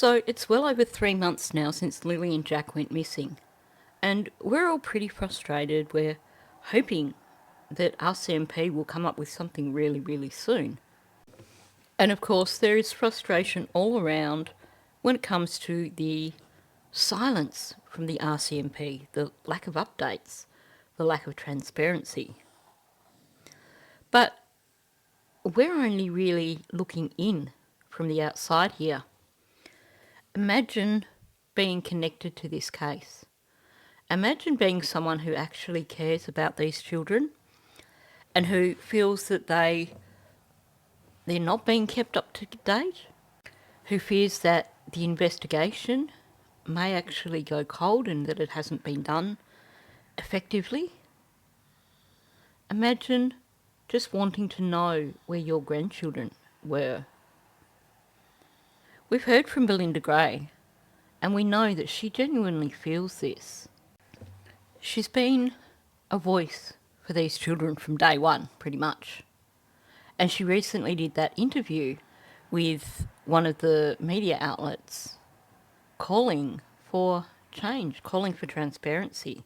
So it's well over 3 months now since Lily and Jack went missing, and we're all pretty frustrated. We're hoping that RCMP will come up with something really, really soon. And of course, there is frustration all around when it comes to the silence from the RCMP, the lack of updates, the lack of transparency. But we're only really looking in from the outside here. Imagine being connected to this case. Imagine being someone who actually cares about these children and who feels that they're not being kept up to date, who fears that the investigation may actually go cold and that it hasn't been done effectively. Imagine just wanting to know where your grandchildren were. We've heard from Belinda Gray, and we know that she genuinely feels this. She's been a voice for these children from day one, pretty much. And she recently did that interview with one of the media outlets calling for change, calling for transparency,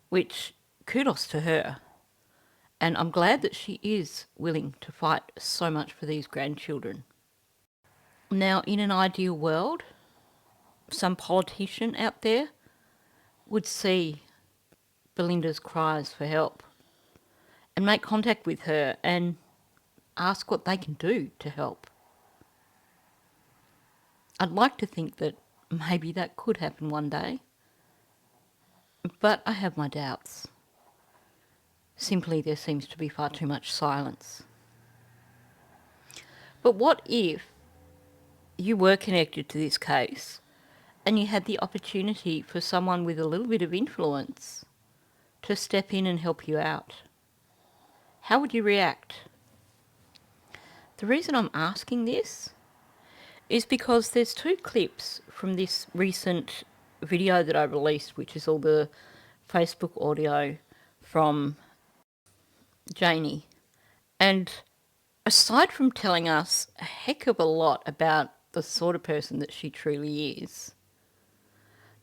which kudos to her. And I'm glad that she is willing to fight so much for these grandchildren. Now, in an ideal world, some politician out there would see Belinda's cries for help and make contact with her and ask what they can do to help. I'd like to think that maybe that could happen one day, but I have my doubts. Simply, there seems to be far too much silence. But what if you were connected to this case and you had the opportunity for someone with a little bit of influence to step in and help you out? How would you react? The reason I'm asking this is because there's two clips from this recent video that I released, which is all the Facebook audio from Janie. And aside from telling us a heck of a lot about the sort of person that she truly is,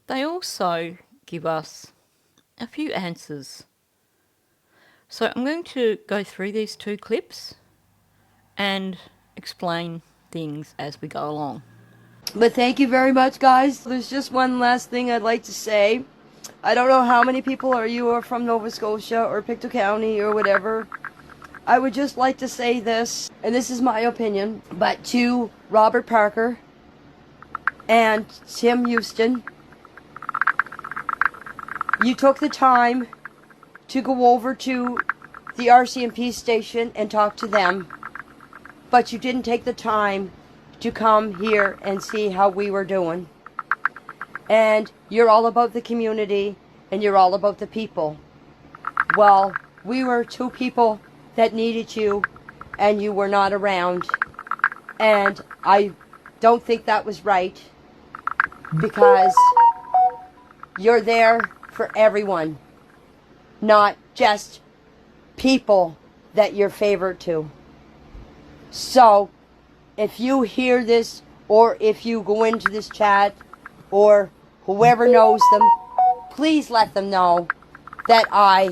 they also give us a few answers. So I'm going to go through these two clips and explain things as we go along. But thank you very much, guys. There's just one last thing I'd like to say. I don't know how many people are from Nova Scotia or Pictou County or whatever. I would just like to say this, and this is my opinion, but to Robert Parker and Tim Houston, you took the time to go over to the RCMP station and talk to them, but you didn't take the time to come here and see how we were doing. And you're all about the community, and you're all about the people. Well, we were two people that needed you, and you were not around. And I don't think that was right, because you're there for everyone, not just people that you're favored to. So, if you hear this, or if you go into this chat, or whoever knows them, please let them know that I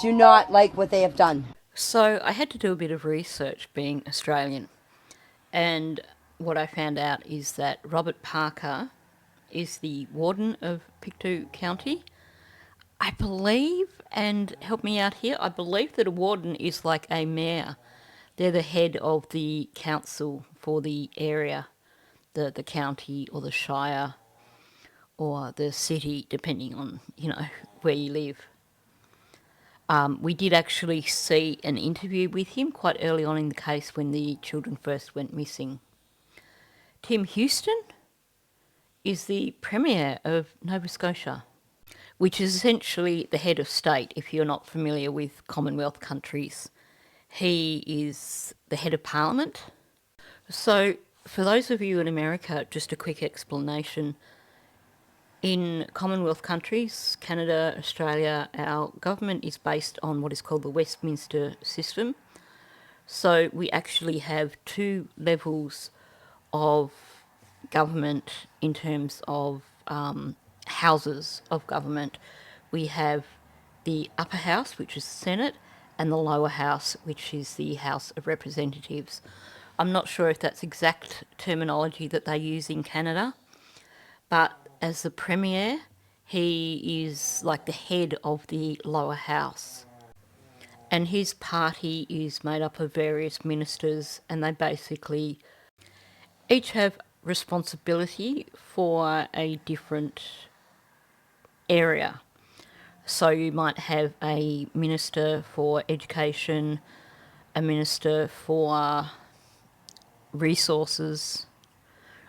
do not like what they have done. So I had to do a bit of research being Australian, and what I found out is that Robert Parker is the warden of Pictou County. I believe, and help me out here, I believe that a warden is like a mayor. They're the head of the council for the area, the county or the shire or the city, depending on, where you live. We did actually see an interview with him quite early on in the case when the children first went missing. Tim Houston is the Premier of Nova Scotia, which is essentially the head of state if you're not familiar with Commonwealth countries. He is the head of Parliament. So for those of you in America, just a quick explanation. In Commonwealth countries, Canada, Australia, our government is based on what is called the Westminster system. So we actually have two levels of government in terms of houses of government. We have the upper house, which is the Senate, and the lower house, which is the House of Representatives. I'm not sure if that's exact terminology that they use in Canada, but as the Premier, he is like the head of the lower house. And his party is made up of various ministers, and they basically each have responsibility for a different area. So you might have a minister for education, a minister for resources.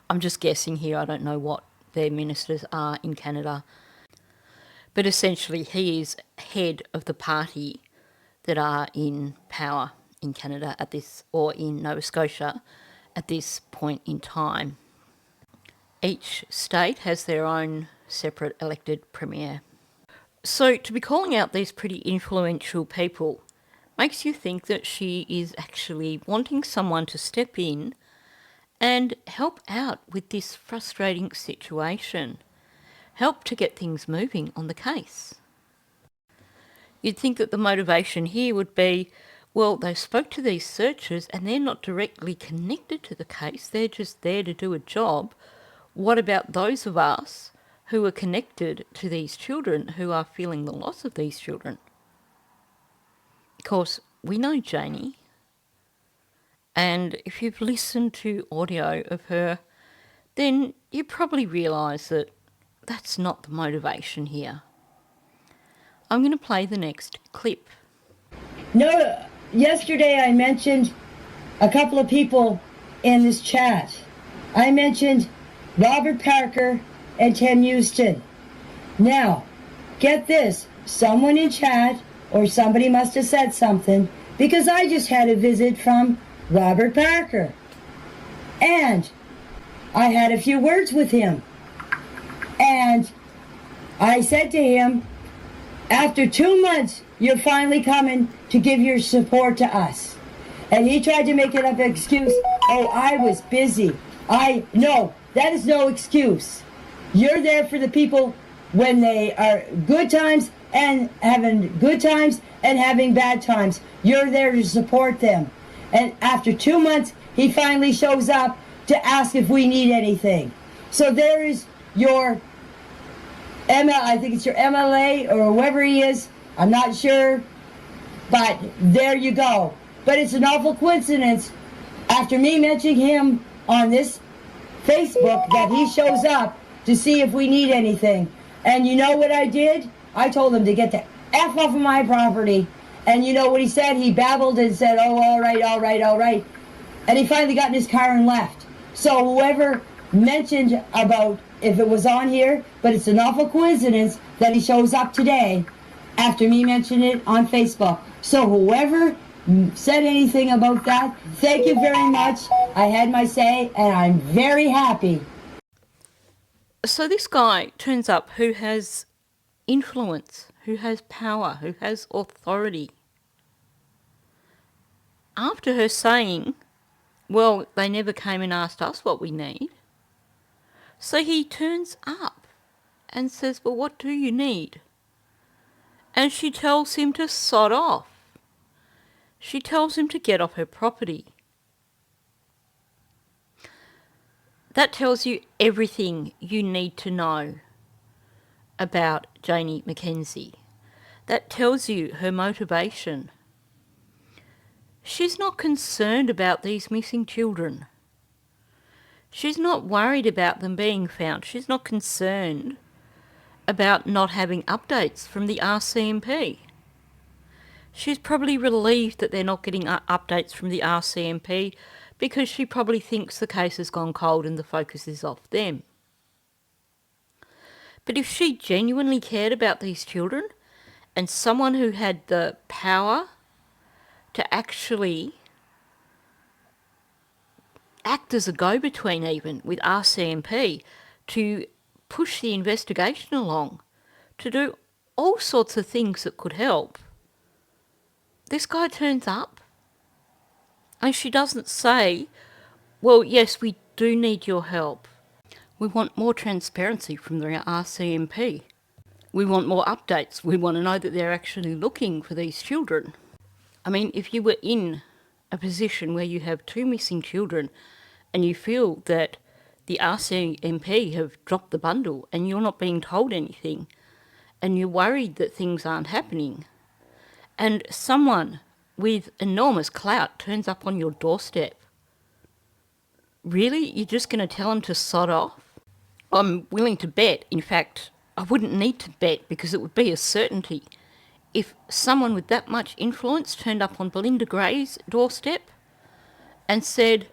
I'm just guessing here, I don't know what their ministers are in Canada. But essentially, he is head of the party that are in power in Canada at this, or in Nova Scotia at this point in time. Each state has their own separate elected premier. So to be calling out these pretty influential people makes you think that she is actually wanting someone to step in and help out with this frustrating situation. Help to get things moving on the case. You'd think that the motivation here would be, well, they spoke to these searchers and they're not directly connected to the case, they're just there to do a job. What about those of us who are connected to these children, who are feeling the loss of these children? Of course, we know Janie, and if you've listened to audio of her, then you probably realise that that's not the motivation here. I'm going to play the next clip. No, yesterday I mentioned a couple of people in this chat. I mentioned Robert Parker and Tim Houston. Now, get this, someone in chat or somebody must have said something, because I just had a visit from Robert Parker. And I had a few words with him. And I said to him, after 2 months, you're finally coming to give your support to us. And he tried to make it up an excuse. Oh, I was busy. No, that is no excuse. You're there for the people when they are good times and having good times and having bad times. You're there to support them. And after 2 months, he finally shows up to ask if we need anything. So there is your I think it's your MLA or whoever he is. I'm not sure. But there you go. But it's an awful coincidence, after me mentioning him on this Facebook, that he shows up to see if we need anything. And you know what I did? I told him to get the F off of my property. And you know what he said? He babbled and said, oh, all right, all right, all right. And he finally got in his car and left. So whoever mentioned about if it was on here, but it's an awful coincidence that he shows up today after me mentioning it on Facebook. So whoever said anything about that, thank you very much. I had my say, and I'm very happy. So this guy turns up who has influence, who has power, who has authority. After her saying, well, they never came and asked us what we need. So he turns up and says, well, what do you need? And she tells him to sod off. She tells him to get off her property. That tells you everything you need to know about Janie McKenzie. That tells you her motivation. She's not concerned about these missing children. She's not worried about them being found. She's not concerned about not having updates from the RCMP. She's probably relieved that they're not getting updates from the RCMP, because she probably thinks the case has gone cold and the focus is off them. But if she genuinely cared about these children, and someone who had the power to actually act as a go-between even with RCMP to push the investigation along, to do all sorts of things that could help, this guy turns up and she doesn't say, well, yes, we do need your help. We want more transparency from the RCMP. We want more updates. We want to know that they're actually looking for these children. I mean, if you were in a position where you have 2 missing children and you feel that the RCMP have dropped the bundle and you're not being told anything and you're worried that things aren't happening, and someone with enormous clout turns up on your doorstep, really? You're just going to tell them to sod off? I'm willing to bet, in fact, I wouldn't need to bet because it would be a certainty. If someone with that much influence turned up on Belinda Gray's doorstep and said,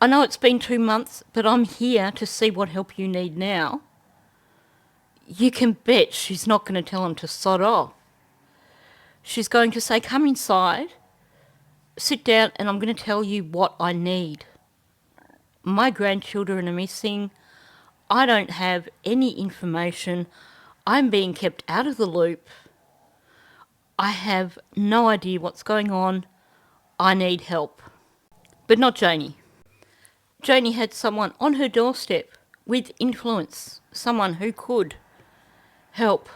I know it's been 2 months, but I'm here to see what help you need now, you can bet she's not going to tell him to sod off. She's going to say, come inside, sit down, and I'm going to tell you what I need. My grandchildren are missing. I don't have any information. I'm being kept out of the loop. I have no idea what's going on. I need help. But not Janie. Janie had someone on her doorstep with influence, someone who could help,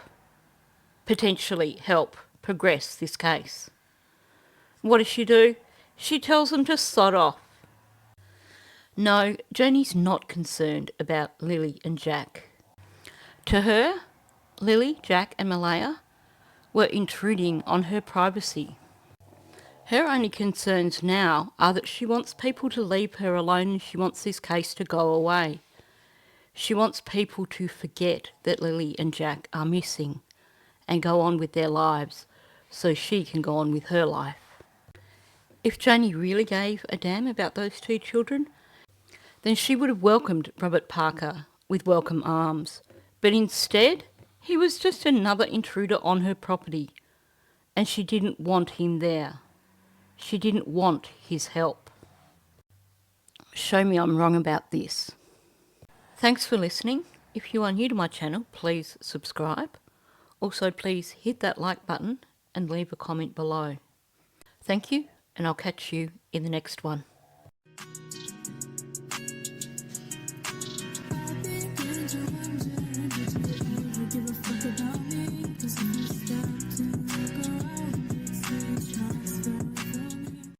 potentially help progress this case. What does she do? She tells them to sod off. No, Janie's not concerned about Lily and Jack. To her, Lily, Jack and Malaya were intruding on her privacy. Her only concerns now are that she wants people to leave her alone and she wants this case to go away. She wants people to forget that Lily and Jack are missing and go on with their lives so she can go on with her life. If Janie really gave a damn about those 2 children, then she would have welcomed Robert Parker with welcome arms. But instead, he was just another intruder on her property, and she didn't want him there. She didn't want his help. Show me I'm wrong about this. Thanks for listening. If you are new to my channel, please subscribe. Also, please hit that like button and leave a comment below. Thank you, and I'll catch you in the next one.